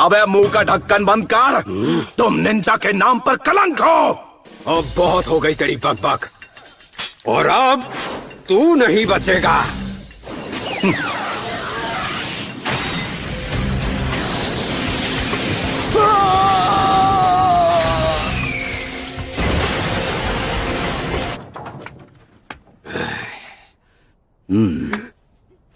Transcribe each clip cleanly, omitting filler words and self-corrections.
अबे मुंह का ढक्कन बंद कर। तुम निंजा के नाम पर कलंक हो। अब बहुत हो गई तेरी बकबक, और अब तू नहीं बचेगा।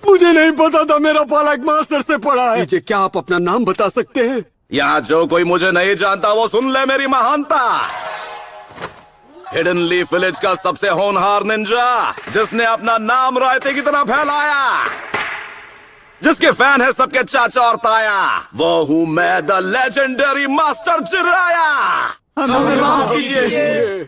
मुझे नहीं पता था मेरा पालक मास्टर से पड़ा है। मुझे क्या आप अपना नाम बता सकते हैं? यहाँ जो कोई मुझे नहीं जानता वो सुन ले मेरी महानता। हिडन लीफ विलेज का सबसे होनहार निंजा, जिसने अपना नाम रायते की तरह फैलाया, जिसके फैन है सबके चाचा और ताया, वो हूँ मैं, द लेजेंडरी मास्टर जिराया। हमें माफ कीजिए।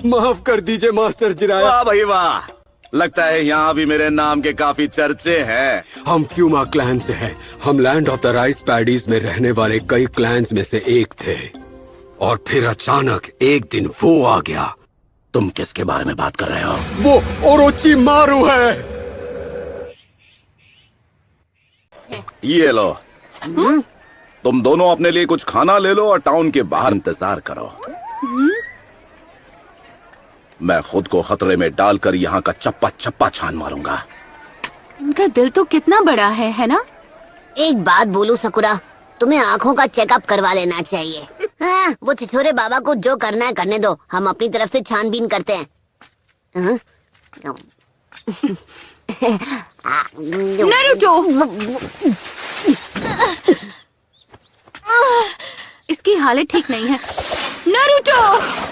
माफ कर दीजिए मास्टर जिराया। वाह भाई वाह, लगता है यहाँ भी मेरे नाम के काफी चर्चे हैं। हम फ्यूमा क्लैन से हैं। हम land of the rice paddies में रहने वाले कई क्लैंस में से एक थे, और फिर अचानक एक दिन वो आ गया। तुम किसके बारे में बात कर रहे हो? वो ओरोची मारू है। ये लो। तुम दोनों अपने लिए कुछ खाना ले लो और टाउन के बाहर इंतजार करो। मैं खुद को खतरे में डालकर यहाँ का चप्पा चप्पा छान मारूंगा। इनका दिल तो कितना बड़ा है ना? एक बात बोलूं सकुरा, तुम्हें आँखों का चेकअप करवा लेना चाहिए। हाँ, वो छिछोरे बाबा को जो करना है करने दो, हम अपनी तरफ से छानबीन करते हैं। नारुतो! इसकी हालत ठीक नहीं है। नारुतो!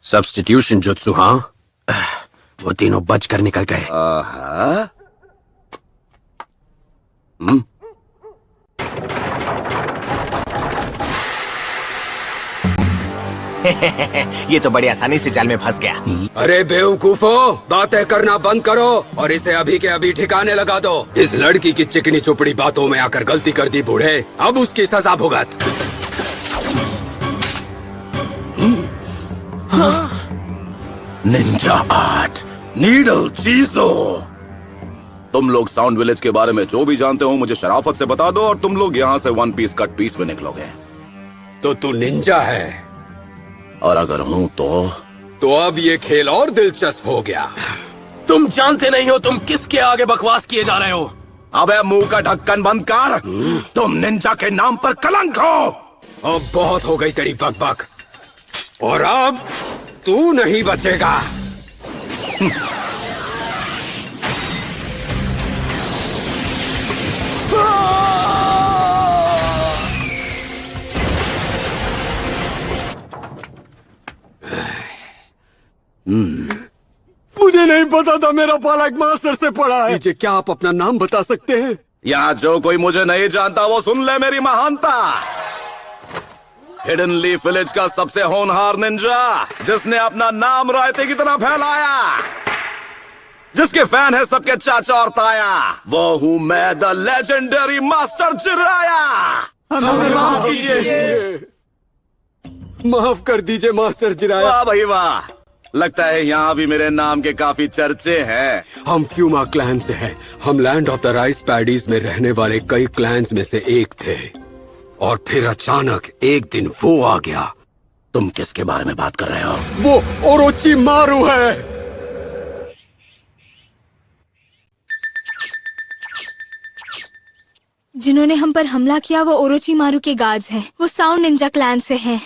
सब्स्टिट्यूशन जुत्सु, हाँ? वो तीनों बच कर निकल गए। ये तो बड़ी आसानी से जाल में फंस गया। अरे बेवकूफो, बातें करना बंद करो और इसे अभी के अभी ठिकाने लगा दो। इस लड़की की चिकनी चुपड़ी बातों में आकर गलती कर दी बूढ़े, अब उसकी सजा भुगत। निंजा आर्ट, नीडल चीजो। तुम लोग साउंड विलेज के बारे में जो भी जानते हो मुझे शराफत से बता दो, और तुम लोग यहाँ से वन पीस कट पीस में निकलोगे। तो तू निंजा है? और अगर हूँ तो अब ये खेल और दिलचस्प हो गया। तुम जानते नहीं हो तुम किसके आगे बकवास किए जा रहे हो। अबे मुंह का ढक्कन बंद कर। तुम निंजा के नाम पर कलंक हो। अब बहुत हो गई तेरी बकबक, और अब तू नहीं बचेगा। मुझे नहीं पता था मेरा पालक मास्टर से पड़ा है। मुझे क्या आप अपना नाम बता सकते हैं? यहाँ जो कोई मुझे नहीं जानता वो सुन ले मेरी महानता। हिडन लीफ विलेज का सबसे होनहार निंजा, जिसने अपना नाम रायते की तरह फैलाया, जिसके फैन है सबके चाचा और ताया, वो हूँ मैं, द लेजेंडरी मास्टर जिराया। हमें माफ कीजिए। माफ कर दीजिए मास्टर जिराया। वाह भाई वाह, लगता है यहाँ भी मेरे नाम के काफी चर्चे हैं। हम फ्यूमा क्लैन से हैं। हम land of the rice paddies में रहने वाले कई क्लैंस में से एक थे, और फिर अचानक एक दिन वो आ गया। तुम किसके बारे में बात कर रहे हो? वो ओरोची मारू है। जिन्होंने हम पर हमला किया वो ओरोची मारू के गार्ड्स हैं। वो साउंड निंजा क्लैन से हैं।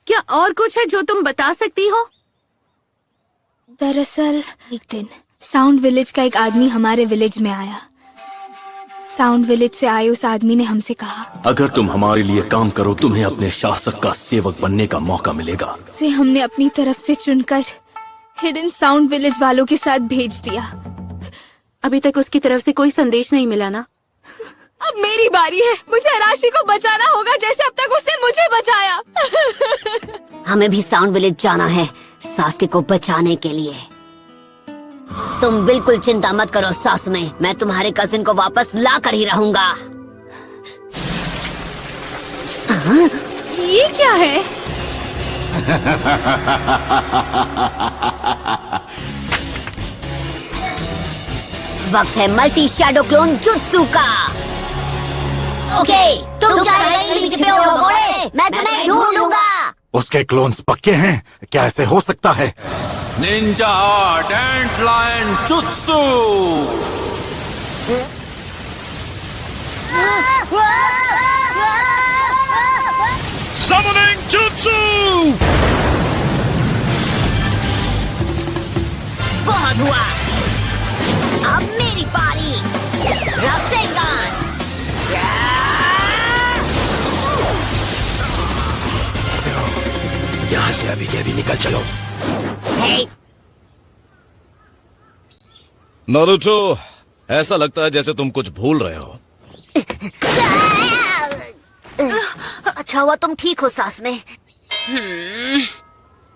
क्या और कुछ है जो तुम बता सकती हो? दरअसल एक दिन साउंड विलेज का एक आदमी हमारे विलेज में आया। साउंड विलेज से आए उस आदमी ने हमसे कहा, अगर तुम हमारे लिए काम करो तुम्हें अपने शासक का सेवक बनने का मौका मिलेगा। से हमने अपनी तरफ से चुनकर हिडन साउंड विलेज वालों के साथ भेज दिया। अभी तक उसकी तरफ से कोई संदेश नहीं मिला ना? अब मेरी बारी है। मुझे राशि को बचाना होगा जैसे अब तक उसने मुझे बचाया। हमें भी साउंड विलेज जाना है सासके को बचाने के लिए। तुम बिल्कुल चिंता मत करो सासुमे, मैं तुम्हारे कजिन को वापस ला कर ही रहूंगा। ये क्या है? वक्त है मल्टी शैडो क्लोन जुत्सु का। ओके, तुम चाहे कहीं भी छिपे हो घोड़े, मैं तुम्हें ढूंढ लूंगा। उसके क्लोन्स पक्के हैं? क्या ऐसे हो सकता है? निंजा आर्ट एंट लायन जुत्सु। Summoning Jutsu! बहुत हुआ, अब मेरी बारी। रासेंगान। यहाँ से अभी के अभी निकल चलो। हे, नारुतो, ऐसा लगता है जैसे तुम कुछ भूल रहे हो। अच्छा हुआ तुम ठीक हो सास में।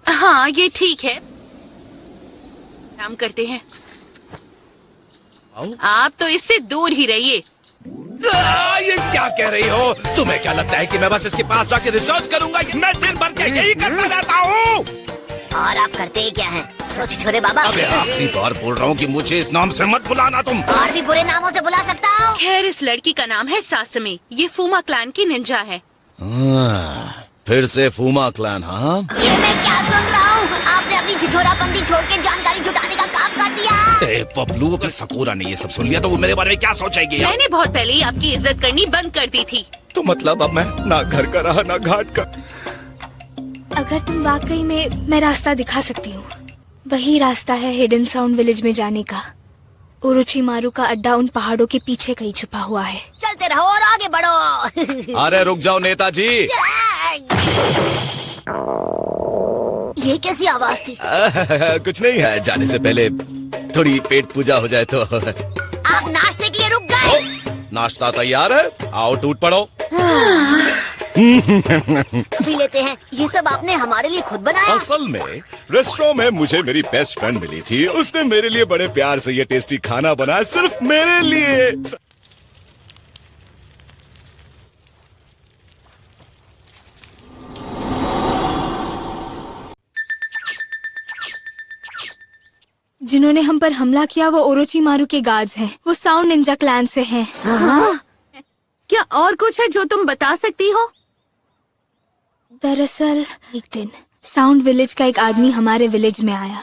हाँ, ये ठीक है। काम करते हैं। आप तो इससे दूर ही रहिए। ये क्या कह रही हो? तुम्हें क्या लगता है कि मैं बस इसके पास जाके रिसर्च करूंगा? मैं दिन भर के यही करता रहता हूँ। और आप करते ही क्या हैं? सोच छोरे बाबा। अबे आखिरी बार बोल रहा हूँ कि मुझे इस नाम से मत बुलाना तुम। और भी बुरे नामों से बुला सकता हूँ। खैर, इस लड़की का नाम है सासमी। ये फूमा क्लैन की निंजा है। फिर से फूमा क्लैन, हाँ? ये मैं क्या सुन रहा हूँ? आपने अपनी छिछोरापंती छोड़ के जानकारी जुटाने का काम कर दिया। ए पपलू, अगर सकूरा ने ये सब सुन लिया तो वो मेरे बारे में क्या सोचेगी? मैंने बहुत पहले ही आपकी इज्जत करनी बंद कर दी थी। तो मतलब अब मैं ना घर का रहा ना घाट का। अगर तुम वाकई में, मैं रास्ता दिखा सकती हूँ। वही रास्ता है हिडन साउंड विलेज में जाने का। ओरोचिमारू का अड्डा उन पहाड़ों के पीछे कहीं छुपा हुआ है। चलते रहो और आगे बढ़ो। अरे रुक जाओ नेताजी। ये कैसी आवाज थी? कुछ नहीं है, जाने से पहले थोड़ी पेट पूजा हो जाए तो। आप नाश्ते के लिए रुक गए? नाश्ता तैयार है, आओ टूट पड़ो। पी लेते हैं। ये सब आपने हमारे लिए खुद बनाया? असल में रेस्टोरेंट में मुझे मेरी बेस्ट फ्रेंड मिली थी। उसने मेरे लिए बड़े प्यार से ये टेस्टी खाना बनाया, सिर्फ मेरे लिए। जिन्होंने हम पर हमला किया वो ओरोचिमारू के गार्ड्स हैं। वो साउंड निंजा क्लैन से हैं। क्या और कुछ है जो तुम बता सकती हो? दरअसल एक दिन साउंड विलेज का एक आदमी हमारे विलेज में आया।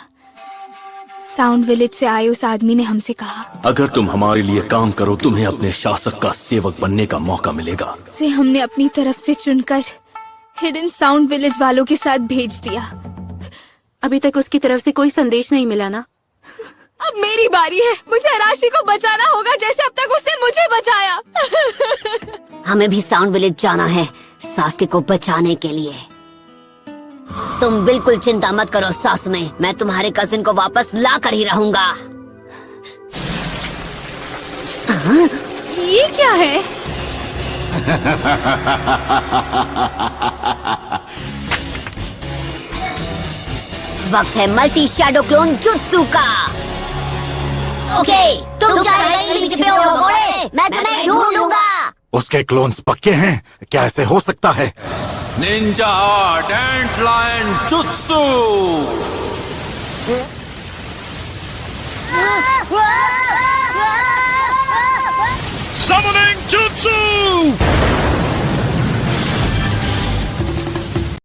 साउंड विलेज से आए उस आदमी ने हमसे कहा, अगर तुम हमारे लिए काम करो तुम्हें अपने शासक का सेवक बनने का मौका मिलेगा। से हमने अपनी तरफ से चुनकर हिडन साउंड विलेज वालों के साथ भेज दिया। अभी तक उसकी तरफ से कोई संदेश नहीं मिला ना? अब मेरी बारी है। मुझे अराशी को बचाना होगा जैसे अब तक उसने मुझे बचाया। हमें भी साउंड विलेज जाना है सासके को बचाने के लिए। तुम बिल्कुल चिंता मत करो सास में, मैं तुम्हारे कजिन को वापस ला कर ही रहूंगा। ये क्या है? वक्त है मल्टी शैडो क्लोन जुत्सु का। ओके, तुम चाहे कहीं भी छिपे हो घोड़े, मैं तुम्हें ढूंढ लूंगा। उसके क्लोन्स पक्के हैं? क्या ऐसे हो सकता है? निंजा आर्ट एंट लायन जुत्सु। Summoning Jutsu!